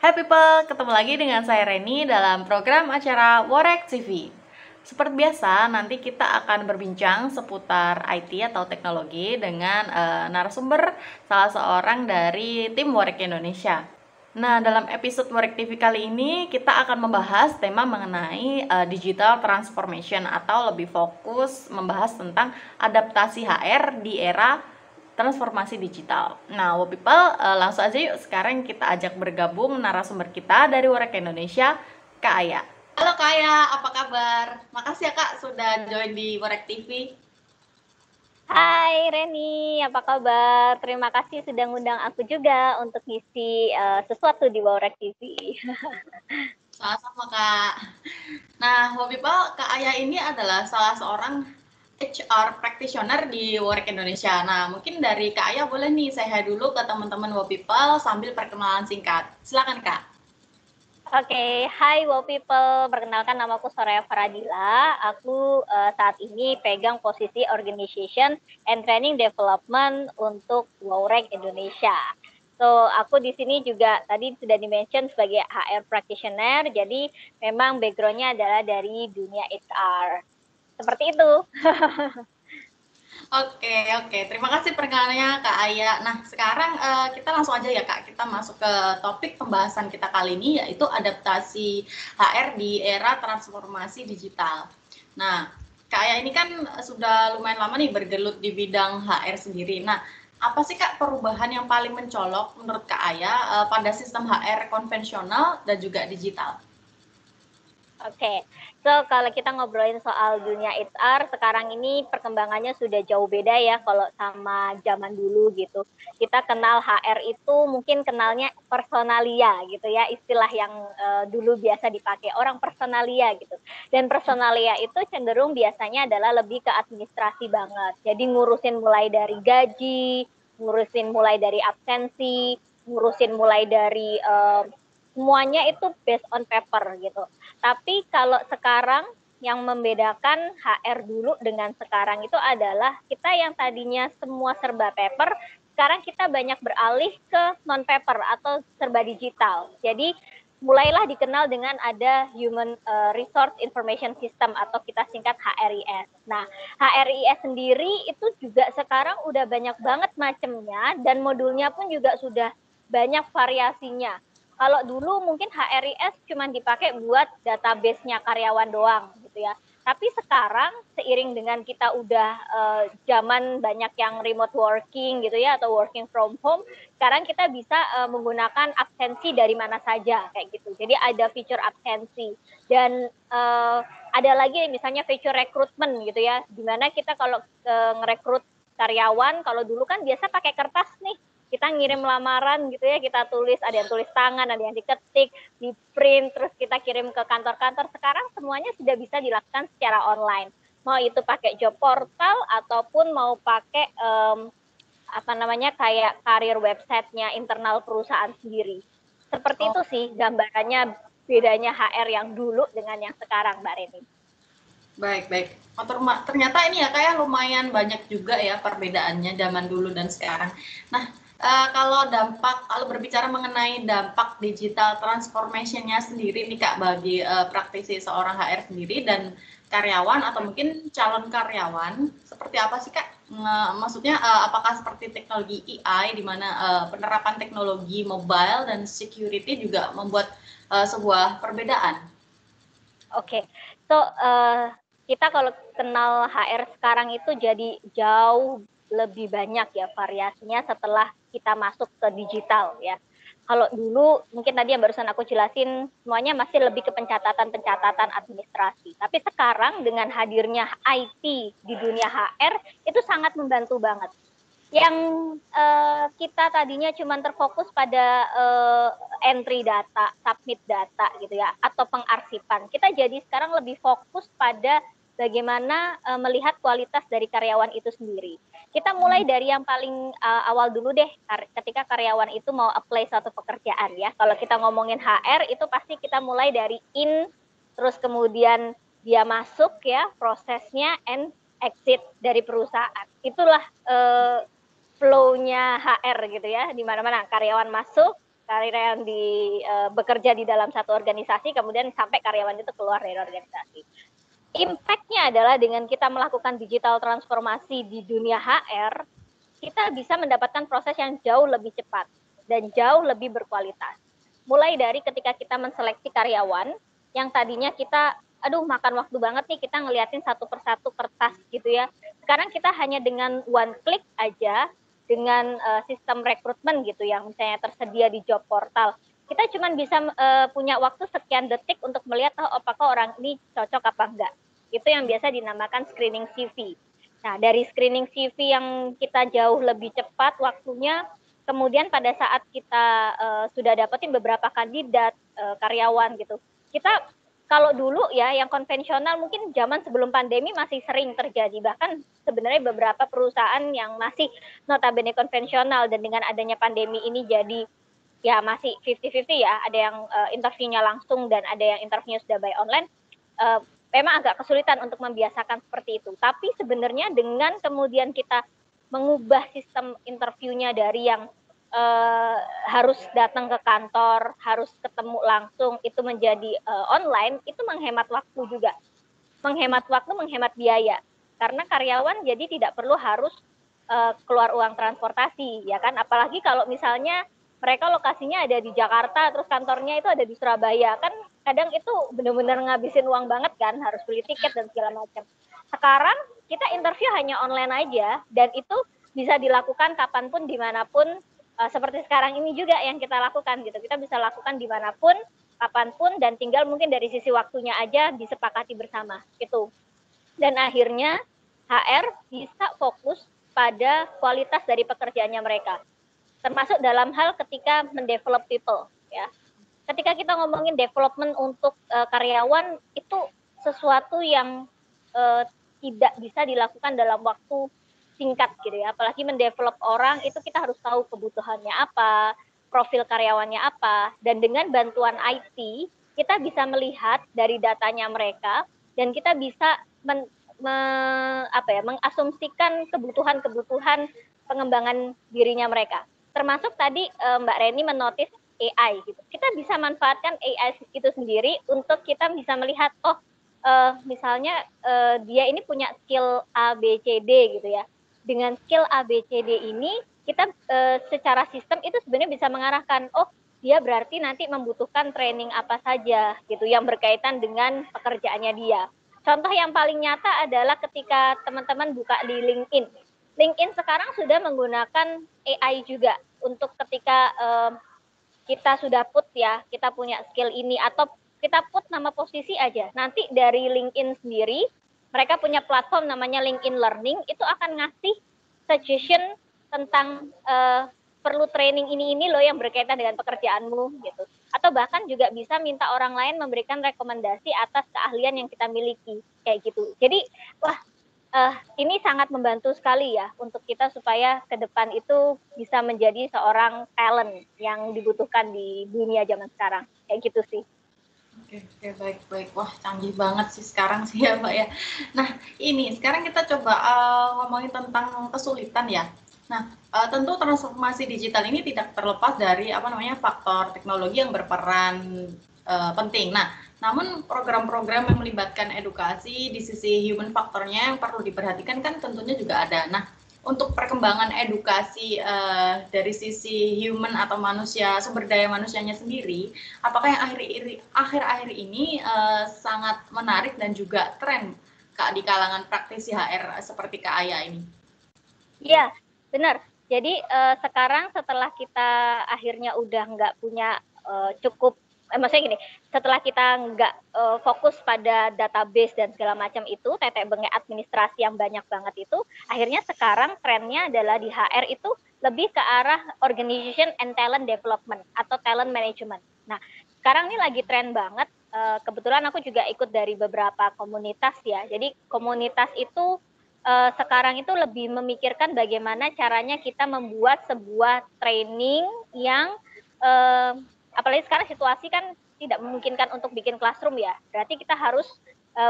Hai people, ketemu lagi dengan saya Reni dalam program acara Worek TV. Seperti biasa, nanti kita akan berbincang seputar IT atau teknologi dengan narasumber salah seorang dari tim Worek Indonesia. Nah, dalam episode Worek TV kali ini kita akan membahas tema mengenai digital transformation atau lebih fokus membahas tentang adaptasi HR di era transformasi digital. Nah, people, langsung aja yuk sekarang kita ajak bergabung narasumber kita dari Worek Indonesia, Kak Aya. Halo Kak Aya, apa kabar? Makasih ya Kak sudah join di Worek TV. Hai Reni, apa kabar? Terima kasih sudah ngundang aku juga untuk ngisi sesuatu di Worek TV. Sama-sama Kak. Nah, people, Kak Aya ini adalah salah seorang HR practitioner di Worek Indonesia. Nah, mungkin dari Kak Aya boleh nih saya dulu ke teman-teman people sambil perkenalan singkat. Silakan Kak. Hai people, perkenalkan namaku Soraya Faradila. Aku saat ini pegang posisi Organization and Training Development untuk Worek Indonesia. So, aku di sini juga tadi sudah di-mention sebagai HR practitioner, jadi memang background-nya adalah dari dunia HR. Seperti itu. Oke. Terima kasih perkenalannya Kak Aya. Nah, sekarang kita langsung aja ya Kak, kita masuk ke topik pembahasan kita kali ini, yaitu adaptasi HR di era transformasi digital. Nah, Kak Aya ini kan sudah lumayan lama nih bergelut di bidang HR sendiri. Nah, apa sih Kak perubahan yang paling mencolok menurut Kak Aya pada sistem HR konvensional dan juga digital? So kalau kita ngobrolin soal dunia HR, sekarang ini perkembangannya sudah jauh beda ya kalau sama zaman dulu gitu. Kita kenal HR itu mungkin kenalnya personalia gitu ya, istilah yang dulu biasa dipakai orang personalia gitu. Dan personalia itu cenderung biasanya adalah lebih ke administrasi banget. Jadi ngurusin mulai dari gaji, ngurusin mulai dari absensi, ngurusin mulai dari semuanya itu based on paper gitu. Tapi kalau sekarang yang membedakan HR dulu dengan sekarang itu adalah kita yang tadinya semua serba paper, sekarang kita banyak beralih ke non paper atau serba digital. Jadi mulailah dikenal dengan ada Human Resource Information System atau kita singkat HRIS. Nah, HRIS sendiri itu juga sekarang udah banyak banget macamnya dan modulnya pun juga sudah banyak variasinya. Kalau dulu mungkin HRIS cuma dipakai buat database-nya karyawan doang gitu ya. Tapi sekarang seiring dengan kita udah zaman banyak yang remote working gitu ya atau working from home, sekarang kita bisa menggunakan absensi dari mana saja kayak gitu. Jadi ada fitur absensi dan ada lagi misalnya fitur rekrutmen gitu ya, dimana kita kalau ngerekrut karyawan, kalau dulu kan biasa pakai kertas nih, kita ngirim lamaran gitu ya, kita tulis, ada yang tulis tangan, ada yang diketik, di print, terus kita kirim ke kantor-kantor. Sekarang semuanya sudah bisa dilakukan secara online. Mau itu pakai job portal ataupun mau pakai kayak karir websitenya internal perusahaan sendiri. Seperti itu sih gambarannya bedanya HR yang dulu dengan yang sekarang, Mbak Reni. Baik. Ternyata ini ya kayak lumayan banyak juga ya perbedaannya zaman dulu dan sekarang. Nah, kalau berbicara mengenai dampak digital transformation-nya sendiri nih Kak bagi praktisi seorang HR sendiri dan karyawan atau mungkin calon karyawan, seperti apa sih Kak? Maksudnya apakah seperti teknologi AI di mana penerapan teknologi mobile dan security juga membuat sebuah perbedaan? So kita kalau kenal HR sekarang itu jadi jauh lebih banyak ya variasinya setelah kita masuk ke digital ya. Kalau dulu mungkin tadi yang barusan aku jelasin semuanya masih lebih ke pencatatan administrasi. Tapi sekarang dengan hadirnya IT di dunia HR itu sangat membantu banget. Yang kita tadinya cuma terfokus pada entry data, submit data gitu ya, atau pengarsipan. Kita jadi sekarang lebih fokus pada bagaimana melihat kualitas dari karyawan itu sendiri. Kita mulai dari yang paling awal dulu deh, ketika karyawan itu mau apply suatu pekerjaan ya. Kalau kita ngomongin HR itu pasti kita mulai dari terus kemudian dia masuk ya, prosesnya, and exit dari perusahaan. Itulah flow-nya HR gitu ya, di mana-mana karyawan masuk, karyawan bekerja di dalam satu organisasi, kemudian sampai karyawan itu keluar dari organisasi. Impact-nya adalah dengan kita melakukan digital transformasi di dunia HR, kita bisa mendapatkan proses yang jauh lebih cepat dan jauh lebih berkualitas. Mulai dari ketika kita menseleksi karyawan, yang tadinya kita, aduh makan waktu banget nih kita ngeliatin satu persatu kertas gitu ya. Sekarang kita hanya dengan one click aja, dengan sistem rekrutmen gitu yang misalnya tersedia di job portal, kita cuma bisa punya waktu sekian detik untuk melihat apakah orang ini cocok apa enggak. Itu yang biasa dinamakan screening CV. Nah, dari screening CV yang kita jauh lebih cepat waktunya, kemudian pada saat kita sudah dapetin beberapa kandidat karyawan gitu, kita kalau dulu ya yang konvensional mungkin zaman sebelum pandemi masih sering terjadi, bahkan sebenarnya beberapa perusahaan yang masih notabene konvensional dan dengan adanya pandemi ini jadi ya masih 50-50 ya, ada yang interviewnya langsung dan ada yang interviewnya sudah by online. Memang agak kesulitan untuk membiasakan seperti itu. Tapi sebenarnya dengan kemudian kita mengubah sistem interviewnya dari yang harus datang ke kantor, harus ketemu langsung, itu menjadi online, itu menghemat waktu juga. Menghemat waktu, menghemat biaya. Karena karyawan jadi tidak perlu harus keluar uang transportasi, ya kan? Apalagi kalau misalnya mereka lokasinya ada di Jakarta, terus kantornya itu ada di Surabaya, kan kadang itu benar-benar ngabisin uang banget kan, harus beli tiket dan segala macam. Sekarang kita interview hanya online aja, dan itu bisa dilakukan kapanpun, dimanapun, seperti sekarang ini juga yang kita lakukan gitu. Kita bisa lakukan dimanapun, kapanpun, dan tinggal mungkin dari sisi waktunya aja disepakati bersama gitu. Dan akhirnya HR bisa fokus pada kualitas dari pekerjaannya mereka, termasuk dalam hal ketika mendevelop people ya. Ketika kita ngomongin development untuk karyawan, itu sesuatu yang tidak bisa dilakukan dalam waktu singkat gitu ya. Apalagi mendevelop orang itu kita harus tahu kebutuhannya apa, profil karyawannya apa, dan dengan bantuan IT kita bisa melihat dari datanya mereka dan kita bisa mengasumsikan kebutuhan-kebutuhan pengembangan dirinya mereka. Termasuk tadi Mbak Reni menotis AI gitu. Kita bisa manfaatkan AI itu sendiri untuk kita bisa melihat misalnya dia ini punya skill A B C D gitu ya. Dengan skill A B C D ini kita secara sistem itu sebenarnya bisa mengarahkan dia berarti nanti membutuhkan training apa saja gitu yang berkaitan dengan pekerjaannya dia. Contoh yang paling nyata adalah ketika teman-teman buka di LinkedIn. LinkedIn sekarang sudah menggunakan AI juga untuk ketika kita sudah put ya, kita punya skill ini atau kita put nama posisi aja. Nanti dari LinkedIn sendiri, mereka punya platform namanya LinkedIn Learning, itu akan ngasih suggestion tentang perlu training ini loh yang berkaitan dengan pekerjaanmu gitu. Atau bahkan juga bisa minta orang lain memberikan rekomendasi atas keahlian yang kita miliki kayak gitu. Jadi ini sangat membantu sekali ya untuk kita supaya ke depan itu bisa menjadi seorang talent yang dibutuhkan di dunia zaman sekarang kayak gitu sih. Oke, baik. Wah, canggih banget sih sekarang sih ya, Mbak ya. Nah, ini sekarang kita coba ngomongin tentang kesulitan ya. Nah, tentu transformasi digital ini tidak terlepas dari faktor teknologi yang berperan penting. Nah, namun program-program yang melibatkan edukasi di sisi human faktornya yang perlu diperhatikan kan tentunya juga ada. Nah, untuk perkembangan edukasi dari sisi human atau manusia, sumber daya manusianya sendiri, apakah yang akhir-akhir ini sangat menarik dan juga tren Kak di kalangan praktisi HR seperti Kak Aya ini? Iya, benar. Jadi sekarang setelah kita akhirnya udah nggak punya cukup, maksudnya gini, setelah kita nggak fokus pada database dan segala macam itu, tetek bengek administrasi yang banyak banget itu, akhirnya sekarang trennya adalah di HR itu lebih ke arah organization and talent development atau talent management. Nah, sekarang ini lagi tren banget. Kebetulan aku juga ikut dari beberapa komunitas ya. Jadi komunitas itu sekarang itu lebih memikirkan bagaimana caranya kita membuat sebuah training yang apalagi sekarang situasi kan tidak memungkinkan untuk bikin classroom ya. Berarti kita harus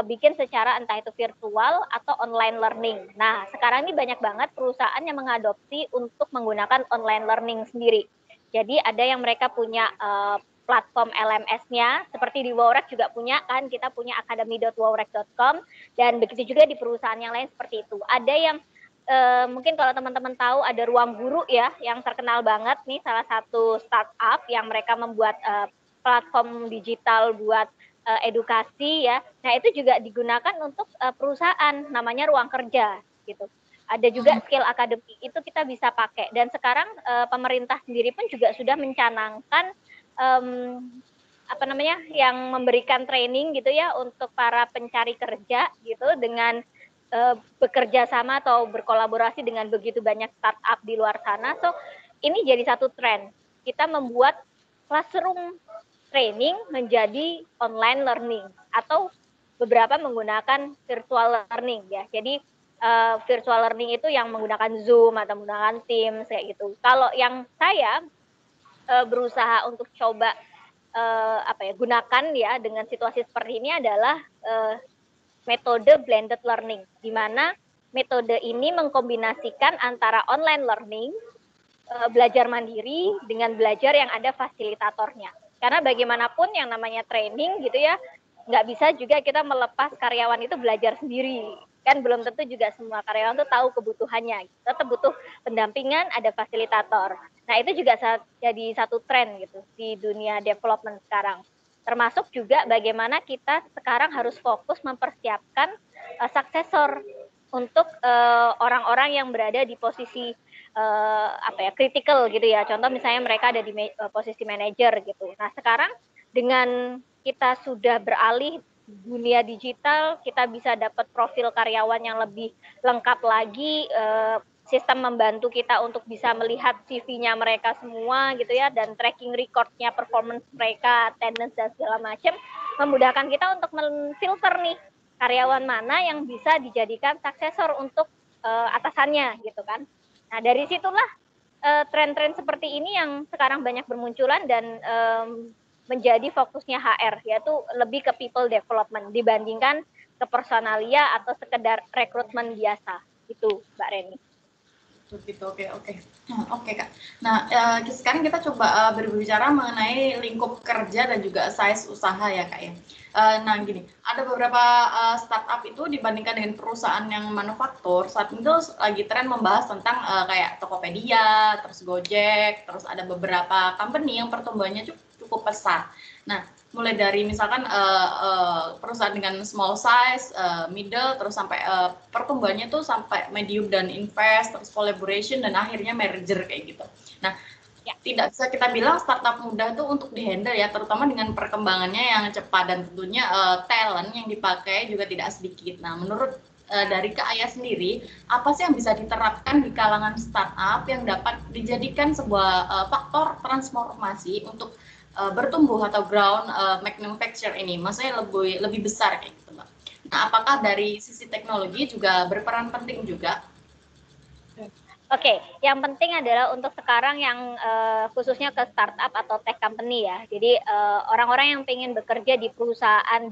bikin secara entah itu virtual atau online learning. Nah, sekarang ini banyak banget perusahaan yang mengadopsi untuk menggunakan online learning sendiri. Jadi ada yang mereka punya platform LMS-nya, seperti di Wowrek juga punya kan, kita punya academy.wowrek.com, dan begitu juga di perusahaan yang lain seperti itu. Ada yang mungkin kalau teman-teman tahu ada Ruang Guru ya, yang terkenal banget nih, salah satu startup yang mereka membuat platform digital buat edukasi ya. Nah itu juga digunakan untuk perusahaan, namanya Ruang Kerja gitu. Ada juga skill academy, itu kita bisa pakai. Dan sekarang pemerintah sendiri pun juga sudah mencanangkan apa namanya, yang memberikan training gitu ya untuk para pencari kerja gitu, dengan bekerja sama atau berkolaborasi dengan begitu banyak startup di luar sana. So ini jadi satu tren, kita membuat classroom training menjadi online learning, atau beberapa menggunakan virtual learning ya. Jadi virtual learning itu yang menggunakan Zoom atau menggunakan Teams kayak gitu. Kalau yang saya berusaha untuk coba gunakan ya dengan situasi seperti ini adalah metode blended learning, di mana metode ini mengkombinasikan antara online learning, belajar mandiri, dengan belajar yang ada fasilitatornya. Karena bagaimanapun yang namanya training gitu ya, nggak bisa juga kita melepas karyawan itu belajar sendiri. Kan belum tentu juga semua karyawan itu tahu kebutuhannya. Tetap butuh pendampingan, ada fasilitator. Nah itu juga jadi satu tren gitu di dunia development sekarang. Termasuk juga bagaimana kita sekarang harus fokus mempersiapkan suksesor untuk orang-orang yang berada di posisi kritikal gitu ya. Contoh misalnya mereka ada di posisi manajer gitu. Nah sekarang dengan kita sudah beralih dunia digital, kita bisa dapat profil karyawan yang lebih lengkap lagi, sistem membantu kita untuk bisa melihat CV-nya mereka semua gitu ya, dan tracking record-nya, performance mereka, attendance dan segala macam, memudahkan kita untuk memfilter nih karyawan mana yang bisa dijadikan suksesor untuk atasannya gitu kan. Nah dari situlah tren-tren seperti ini yang sekarang banyak bermunculan dan menjadi fokusnya HR, yaitu lebih ke people development dibandingkan ke personalia atau sekedar rekrutmen biasa. Itu Mbak Reni. Begitu, oke Kak. Nah, sekarang kita coba berbicara mengenai lingkup kerja dan juga size usaha ya Kak ya. Nah gini, ada beberapa startup itu dibandingkan dengan perusahaan yang manufaktur, saat itu lagi tren membahas tentang kayak Tokopedia, terus Gojek, terus ada beberapa company yang pertumbuhannya cukup pesat. Nah, mulai dari misalkan perusahaan dengan small size, middle, terus sampai pertumbuhannya tuh sampai medium dan invest, terus collaboration dan akhirnya merger kayak gitu. Nah, tidak bisa kita bilang startup mudah tuh untuk dihandle ya, terutama dengan perkembangannya yang cepat dan tentunya talent yang dipakai juga tidak sedikit. Nah, menurut dari Kak Aya sendiri, apa sih yang bisa diterapkan di kalangan startup yang dapat dijadikan sebuah faktor transformasi untuk bertumbuh atau ground manufacture ini, maksudnya lebih besar kayak gitu Mbak. Nah, apakah dari sisi teknologi juga berperan penting juga? Oke, yang penting adalah untuk sekarang yang khususnya ke startup atau tech company ya. Jadi orang-orang yang pengen bekerja di perusahaan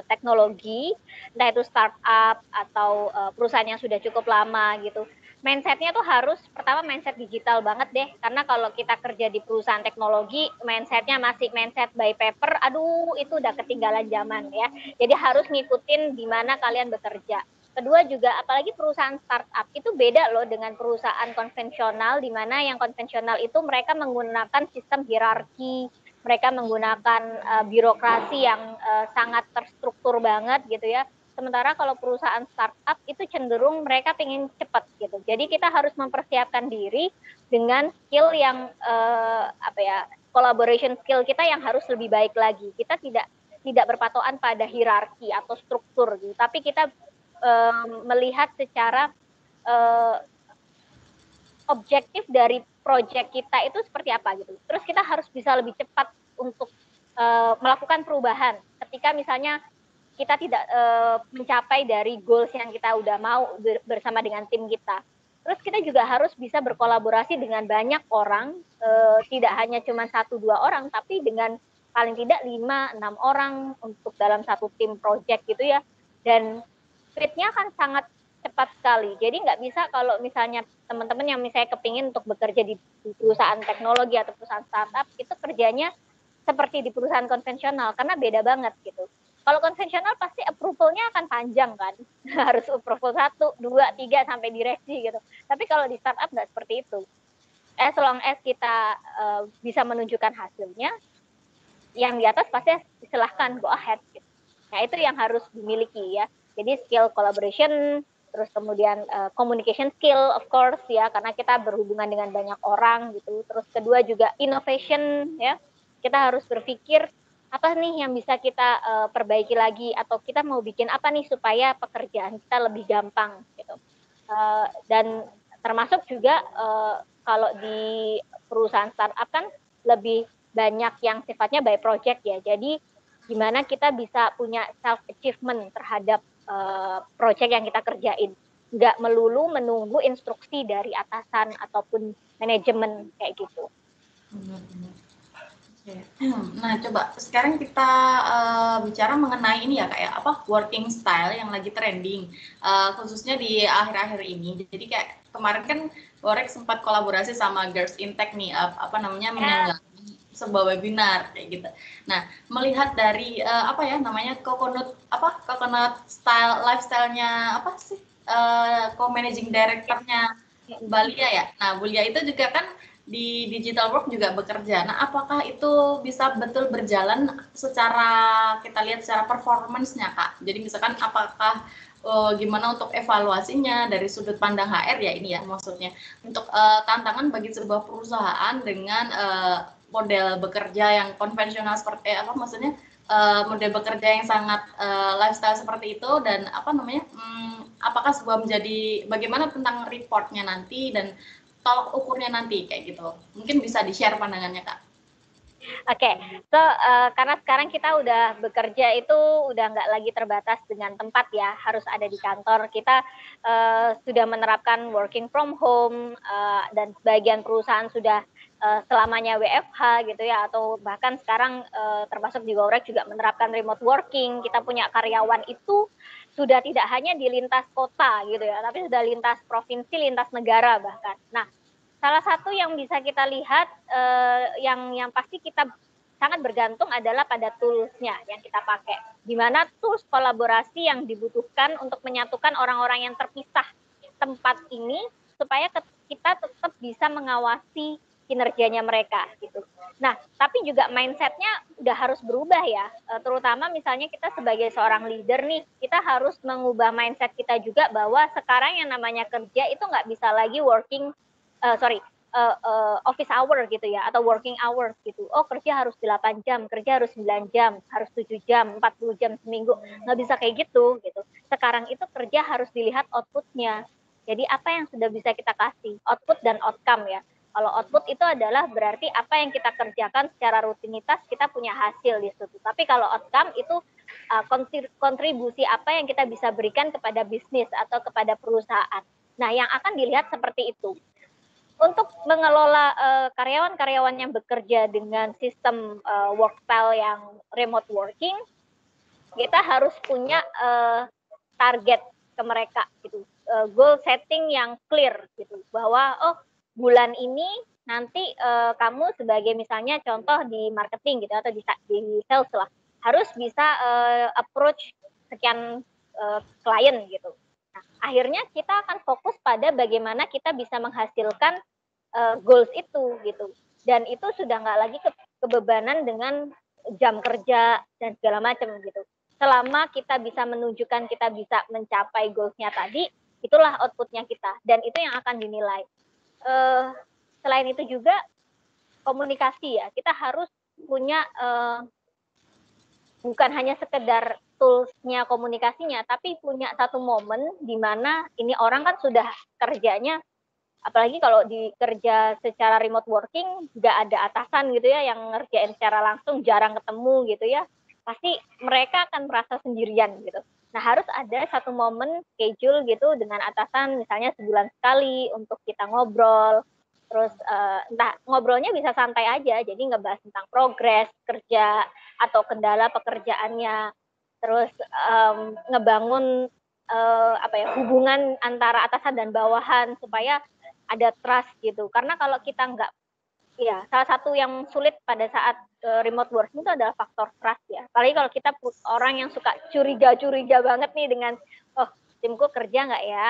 teknologi, entah itu startup atau perusahaan yang sudah cukup lama gitu. Mindsetnya tuh harus pertama mindset digital banget deh. Karena kalau kita kerja di perusahaan teknologi, mindsetnya masih mindset by paper, aduh itu udah ketinggalan zaman ya. Jadi harus ngikutin di mana kalian bekerja. Kedua juga, apalagi perusahaan startup itu beda loh dengan perusahaan konvensional, di mana yang konvensional itu mereka menggunakan sistem hierarki, mereka menggunakan birokrasi yang sangat terstruktur banget gitu ya. Sementara kalau perusahaan startup itu cenderung mereka pengen cepat gitu. Jadi kita harus mempersiapkan diri dengan skill yang collaboration skill kita yang harus lebih baik lagi. Kita tidak berpatokan pada hierarki atau struktur gitu, tapi kita melihat secara objektif dari proyek kita itu seperti apa gitu. Terus kita harus bisa lebih cepat untuk melakukan perubahan. Ketika misalnya kita tidak mencapai dari goals yang kita udah mau bersama dengan tim kita. Terus kita juga harus bisa berkolaborasi dengan banyak orang, tidak hanya cuma 1-2 orang, tapi dengan paling tidak 5-6 orang untuk dalam satu tim project gitu ya. Dan fit-nya akan sangat cepat sekali. Jadi nggak bisa kalau misalnya teman-teman yang misalnya kepingin untuk bekerja di perusahaan teknologi atau perusahaan startup, itu kerjanya seperti di perusahaan konvensional, karena beda banget gitu. Kalau konvensional pasti approval-nya akan panjang kan, harus approval 1, 2, 3 sampai direksi gitu. Tapi kalau di startup nggak seperti itu. As long as kita bisa menunjukkan hasilnya, yang di atas pasti silahkan go ahead gitu. Nah itu yang harus dimiliki ya. Jadi skill collaboration, terus kemudian communication skill of course ya, karena kita berhubungan dengan banyak orang gitu. Terus kedua juga innovation ya, kita harus berpikir apa nih yang bisa kita perbaiki lagi, atau kita mau bikin apa nih supaya pekerjaan kita lebih gampang gitu. Dan termasuk juga kalau di perusahaan startup kan lebih banyak yang sifatnya by project ya. Jadi gimana kita bisa punya self achievement terhadap project yang kita kerjain. Nggak melulu menunggu instruksi dari atasan ataupun manajemen kayak gitu. Nah, coba sekarang kita bicara mengenai ini ya, kayak apa working style yang lagi trending, khususnya di akhir-akhir ini. Jadi kayak kemarin kan Worek sempat kolaborasi sama Girls in Tech nih, apa namanya, menyelenggarakan sebuah webinar kayak gitu. Nah, melihat dari apa ya namanya coconut style lifestyle-nya apa sih co-managing director-nya Balia ya. Nah, Bulia itu juga kan di digital work juga bekerja. Nah, apakah itu bisa betul berjalan secara kita lihat secara performance-nya, Kak? Jadi misalkan apakah gimana untuk evaluasinya dari sudut pandang HR ya ini ya maksudnya untuk tantangan bagi sebuah perusahaan dengan model bekerja yang konvensional seperti apa maksudnya model bekerja yang sangat lifestyle seperti itu dan apa namanya apakah sebuah menjadi bagaimana tentang reportnya nanti dan tolak ukurnya nanti kayak gitu. Mungkin bisa di-share pandangannya, Kak. Oke, so karena sekarang kita udah bekerja itu udah nggak lagi terbatas dengan tempat ya, harus ada di kantor. Kita sudah menerapkan working from home dan sebagian perusahaan sudah selamanya WFH gitu ya, atau bahkan sekarang termasuk di Worek juga menerapkan remote working. Kita punya karyawan itu sudah tidak hanya di lintas kota gitu ya, tapi sudah lintas provinsi, lintas negara bahkan. Nah, salah satu yang bisa kita lihat yang pasti kita sangat bergantung adalah pada toolsnya yang kita pakai. Di mana tools kolaborasi yang dibutuhkan untuk menyatukan orang-orang yang terpisah tempat ini supaya kita tetap bisa mengawasi kinerjanya mereka gitu. Nah, tapi juga mindsetnya udah harus berubah ya. Terutama misalnya kita sebagai seorang leader nih, kita harus mengubah mindset kita juga bahwa sekarang yang namanya kerja itu nggak bisa lagi office hour gitu ya, atau working hours gitu. Oh, kerja harus 8 jam, kerja harus 9 jam, harus 7 jam, 40 jam seminggu. Nggak bisa kayak gitu. Sekarang itu kerja harus dilihat outputnya. Jadi apa yang sudah bisa kita kasih, output dan outcome ya. Kalau output itu adalah berarti apa yang kita kerjakan secara rutinitas, kita punya hasil di situ. Tapi kalau outcome itu kontribusi apa yang kita bisa berikan kepada bisnis atau kepada perusahaan. Nah, yang akan dilihat seperti itu. Untuk mengelola karyawan-karyawan yang bekerja dengan sistem work style yang remote working, kita harus punya target ke mereka gitu, goal setting yang clear gitu, bahwa oh bulan ini nanti kamu sebagai misalnya contoh di marketing gitu atau di sales lah, harus bisa approach sekian klien gitu. Nah, akhirnya kita akan fokus pada bagaimana kita bisa menghasilkan goals itu gitu, dan itu sudah nggak lagi kebebanan dengan jam kerja dan segala macam gitu. Selama kita bisa menunjukkan kita bisa mencapai goalsnya tadi, itulah outputnya kita, dan itu yang akan dinilai. Selain itu juga komunikasi ya, kita harus punya bukan hanya sekedar toolsnya komunikasinya, tapi punya satu momen di mana ini orang kan sudah kerjanya, apalagi kalau di kerja secara remote working nggak ada atasan gitu ya yang ngerjain secara langsung, jarang ketemu gitu ya, pasti mereka akan merasa sendirian gitu. Nah, harus ada satu momen schedule gitu dengan atasan, misalnya sebulan sekali untuk kita ngobrol. Terus entah ngobrolnya bisa santai aja, jadi ngebahas tentang progres kerja atau kendala pekerjaannya. Terus ngebangun apa ya, hubungan antara atasan dan bawahan supaya ada trust gitu. Karena kalau kita nggak, ya salah satu yang sulit pada saat remote working itu adalah faktor trust ya. Apalagi kalau kita orang yang suka curiga-curiga banget nih dengan, oh timku kerja nggak ya,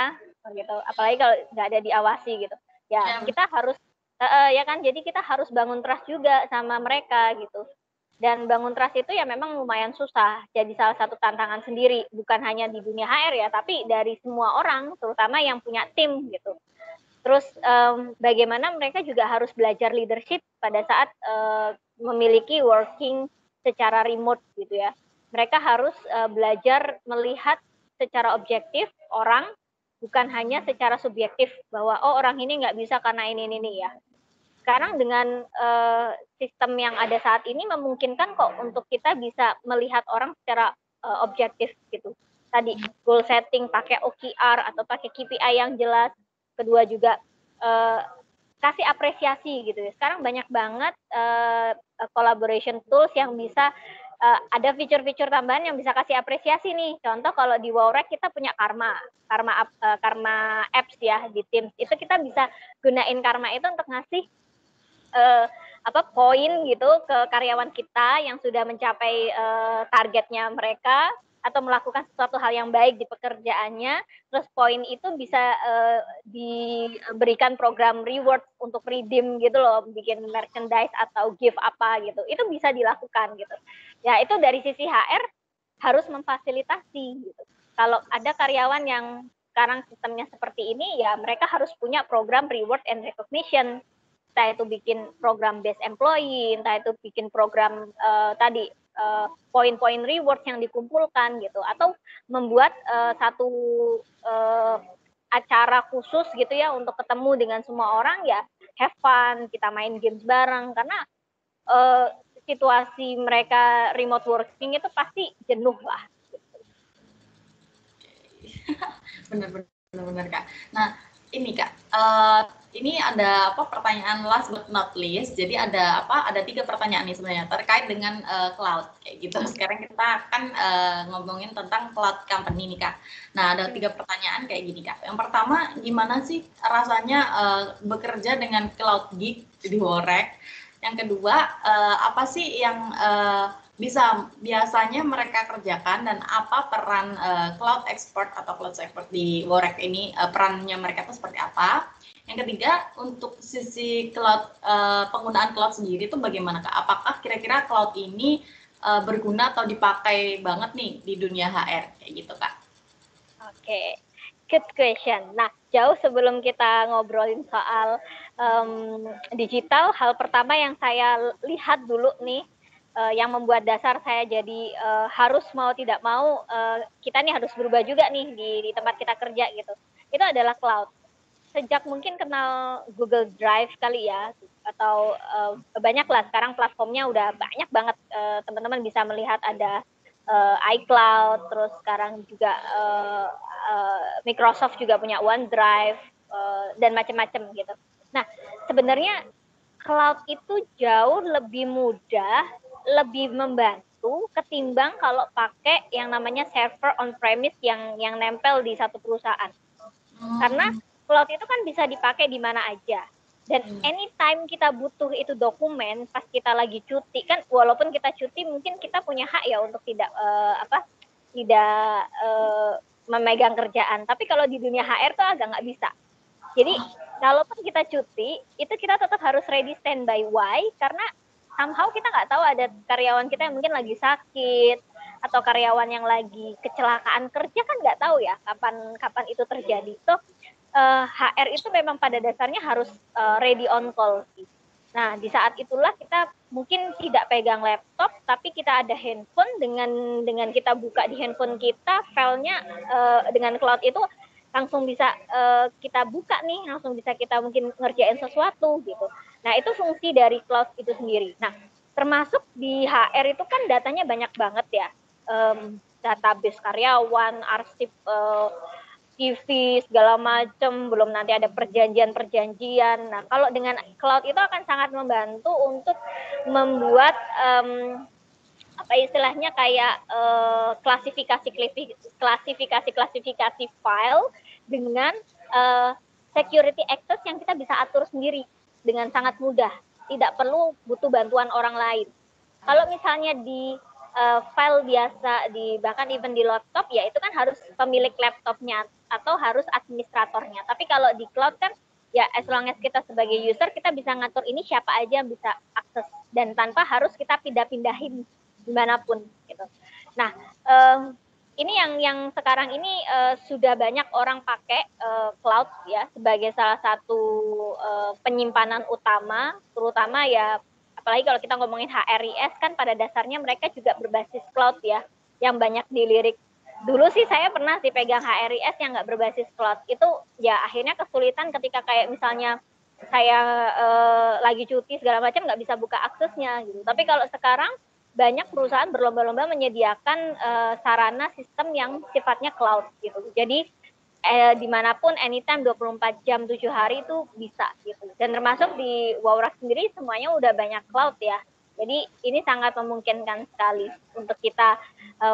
gitu. Apalagi kalau nggak ada diawasi gitu. Ya kita harus, ya kan, jadi kita harus bangun trust juga sama mereka gitu. Dan bangun trust itu ya memang lumayan susah, jadi salah satu tantangan sendiri, bukan hanya di dunia HR ya, tapi dari semua orang, terutama yang punya tim gitu. Terus bagaimana mereka juga harus belajar leadership pada saat memiliki working secara remote gitu ya. Mereka harus belajar melihat secara objektif orang, bukan hanya secara subjektif bahwa oh orang ini nggak bisa karena ini ya. Sekarang dengan sistem yang ada saat ini memungkinkan kok untuk kita bisa melihat orang secara objektif gitu. Tadi goal setting pakai OKR atau pakai KPI yang jelas. Kedua juga kasih apresiasi gitu ya. Sekarang banyak banget collaboration tools yang bisa ada fitur-fitur tambahan yang bisa kasih apresiasi nih. Contoh kalau di Wowrek kita punya Karma apps ya di Teams. Itu kita bisa gunain Karma itu untuk ngasih poin gitu ke karyawan kita yang sudah mencapai targetnya mereka atau melakukan sesuatu hal yang baik di pekerjaannya, terus poin itu bisa diberikan program reward untuk redeem gitu loh, bikin merchandise atau gift apa gitu, itu bisa dilakukan gitu. Ya itu dari sisi HR harus memfasilitasi gitu. Kalau ada karyawan yang sekarang sistemnya seperti ini, ya mereka harus punya program reward and recognition. Entah itu bikin program best employee, entah itu bikin program poin-poin reward yang dikumpulkan gitu, atau membuat satu acara khusus gitu ya untuk ketemu dengan semua orang, ya have fun, kita main games bareng, karena situasi mereka remote working itu pasti jenuh lah. Benar-benar Kak. Nah ini Kak, ini ada pertanyaan last but not least. Jadi ada 3 pertanyaan nih sebenarnya terkait dengan cloud kayak gitu. Sekarang kita akan ngomongin tentang cloud company nih Kak. Nah ada 3 pertanyaan kayak gini Kak. Yang pertama, gimana sih rasanya bekerja dengan cloud geek di Wowrek? Yang kedua, apa sih yang biasanya mereka kerjakan dan apa peran cloud expert atau cloud expert di Wowrek ini, perannya mereka itu seperti apa? Yang ketiga, untuk sisi cloud, penggunaan cloud sendiri itu bagaimana Kak? Apakah kira-kira cloud ini berguna atau dipakai banget nih di dunia HR kayak gitu Kak? Oke, good question. Nah, jauh sebelum kita ngobrolin soal digital, hal pertama yang saya lihat dulu nih, yang membuat dasar saya jadi harus mau tidak mau kita nih harus berubah juga nih di tempat kita kerja gitu. Itu adalah cloud. Sejak mungkin kenal Google Drive kali ya, atau banyak lah sekarang platformnya udah banyak banget, teman-teman bisa melihat ada iCloud, terus sekarang juga Microsoft juga punya OneDrive dan macam-macam gitu. Nah, sebenarnya cloud itu jauh lebih mudah, lebih membantu ketimbang kalau pakai yang namanya server on premise yang nempel di satu perusahaan. Karena cloud itu kan bisa dipakai di mana aja. Dan anytime kita butuh itu dokumen pas kita lagi cuti, kan walaupun kita cuti mungkin kita punya hak ya untuk tidak memegang kerjaan. Tapi kalau di dunia HR tuh agak nggak bisa. Jadi kalaupun kita cuti, itu kita tetap harus ready standby. Why? Karena somehow kita nggak tahu ada karyawan kita yang mungkin lagi sakit atau karyawan yang lagi kecelakaan kerja, kan nggak tahu ya kapan itu terjadi. So HR itu memang pada dasarnya harus ready on call. Nah, di saat itulah kita mungkin tidak pegang laptop, tapi kita ada handphone, dengan kita buka di handphone kita, filenya dengan cloud itu langsung bisa kita buka nih, langsung bisa kita mungkin ngerjain sesuatu gitu. Nah, itu fungsi dari cloud itu sendiri. Nah, termasuk di HR itu kan datanya banyak banget ya, database karyawan, arsip CV segala macam, belum nanti ada perjanjian. Nah, kalau dengan cloud itu akan sangat membantu untuk membuat apa istilahnya kayak klasifikasi file dengan security access yang kita bisa atur sendiri dengan sangat mudah, tidak perlu butuh bantuan orang lain. Kalau misalnya di file biasa, bahkan even di laptop ya, itu kan harus pemilik laptopnya atau harus administratornya. Tapi kalau di cloud kan ya as long as kita sebagai user, kita bisa ngatur ini siapa aja yang bisa akses dan tanpa harus kita pindah-pindahin dimanapun gitu. Nah, ini yang sekarang ini sudah banyak orang pakai cloud ya sebagai salah satu penyimpanan utama, terutama ya apalagi kalau kita ngomongin HRIS kan pada dasarnya mereka juga berbasis cloud ya, yang banyak dilirik. Dulu sih saya pernah sih pegang HRIS yang nggak berbasis cloud. Itu ya akhirnya kesulitan ketika kayak misalnya saya lagi cuti segala macam nggak bisa buka aksesnya gitu. Tapi kalau sekarang banyak perusahaan berlomba-lomba menyediakan sarana sistem yang sifatnya cloud gitu. Jadi dimanapun anytime 24 jam 7 hari itu bisa gitu. Dan termasuk di Wawrak sendiri semuanya udah banyak cloud ya. Jadi ini sangat memungkinkan sekali untuk kita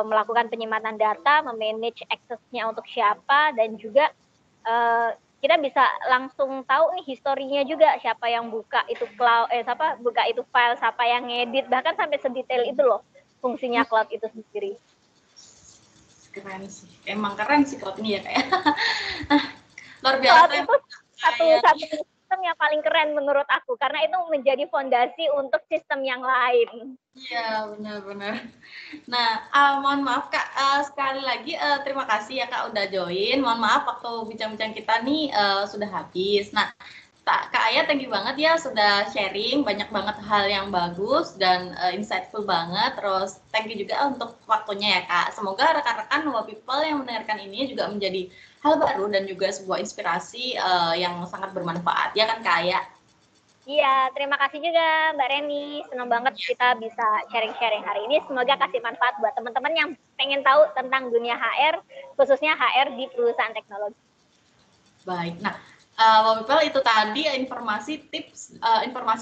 melakukan penyimpanan data, memanage access-nya untuk siapa, dan juga kita bisa langsung tahu nih historinya juga siapa yang buka itu cloud, buka itu file, siapa yang ngedit, bahkan sampai sedetail itu loh fungsinya cloud itu sendiri. Keren sih, emang keren sih cloud ini ya kayak. Luar biasa. Cloud itu satu sistem yang paling keren menurut aku karena itu menjadi fondasi untuk sistem yang lain. Iya, benar-benar. Nah, mohon maaf Kak, sekali lagi terima kasih ya Kak udah join. Mohon maaf waktu bincang-bincang kita nih sudah habis. Nah, Kak Aya thank you banget ya sudah sharing, banyak banget hal yang bagus dan insightful banget. Terus thank you juga untuk waktunya ya Kak. Semoga rekan-rekan Wow People yang mendengarkan ini juga menjadi hal baru dan juga sebuah inspirasi yang sangat bermanfaat ya kan Kak Aya. Iya, terima kasih juga Mbak Reni. Senang banget kita bisa sharing-sharing hari ini. Semoga kasih manfaat buat teman-teman yang pengen tahu tentang dunia HR, khususnya HR di perusahaan teknologi. Baik, nah Wow People itu tadi informasi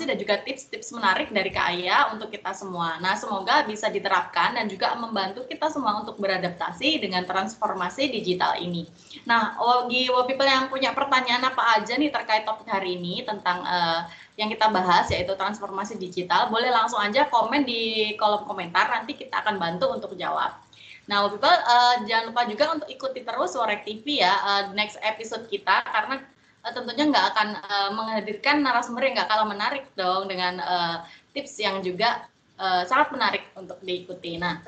dan juga tips-tips menarik dari Kak Aya untuk kita semua. Nah, semoga bisa diterapkan dan juga membantu kita semua untuk beradaptasi dengan transformasi digital ini. Nah, bagi Wow People yang punya pertanyaan apa aja nih terkait topik hari ini tentang yang kita bahas yaitu transformasi digital, boleh langsung aja komen di kolom komentar, nanti kita akan bantu untuk jawab. Nah, Wow People jangan lupa juga untuk ikuti terus Worek TV ya, next episode kita, karena tentunya nggak akan menghadirkan narasumber yang nggak kalah menarik dong dengan tips yang juga sangat menarik untuk diikuti. Nah,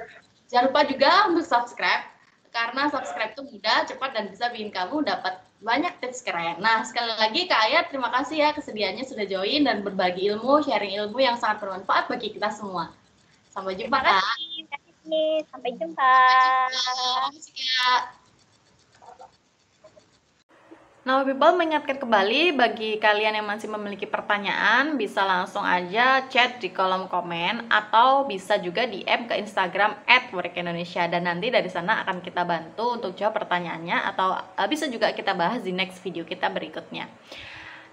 jangan lupa juga untuk subscribe karena subscribe itu mudah, cepat dan bisa bikin kamu dapat banyak tips keren. Nah, sekali lagi Kak Aya terima kasih ya kesediaannya sudah join dan berbagi ilmu, sharing ilmu yang sangat bermanfaat bagi kita semua. Sampai jumpa Kak. Sampai jumpa. Nah, People mengingatkan kembali bagi kalian yang masih memiliki pertanyaan, bisa langsung aja chat di kolom komen atau bisa juga DM ke Instagram @worekindonesia dan nanti dari sana akan kita bantu untuk jawab pertanyaannya atau bisa juga kita bahas di next video kita berikutnya.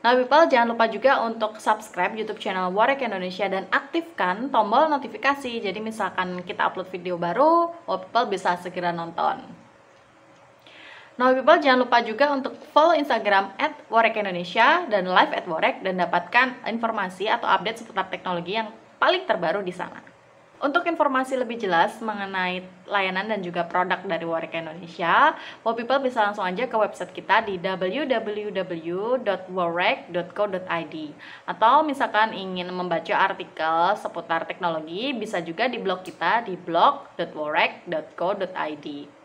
Nah, People jangan lupa juga untuk subscribe YouTube channel Worek Indonesia dan aktifkan tombol notifikasi. Jadi misalkan kita upload video baru, People bisa segera nonton. Nah, People jangan lupa juga untuk follow Instagram @worekindonesia dan live @worek dan dapatkan informasi atau update seputar teknologi yang paling terbaru di sana. Untuk informasi lebih jelas mengenai layanan dan juga produk dari Worek Indonesia, People bisa langsung aja ke website kita di www.worek.co.id. Atau misalkan ingin membaca artikel seputar teknologi, bisa juga di blog kita di blog.worek.co.id.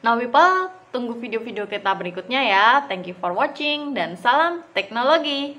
Nah, People, tunggu video-video kita berikutnya ya. Thank you for watching dan salam teknologi.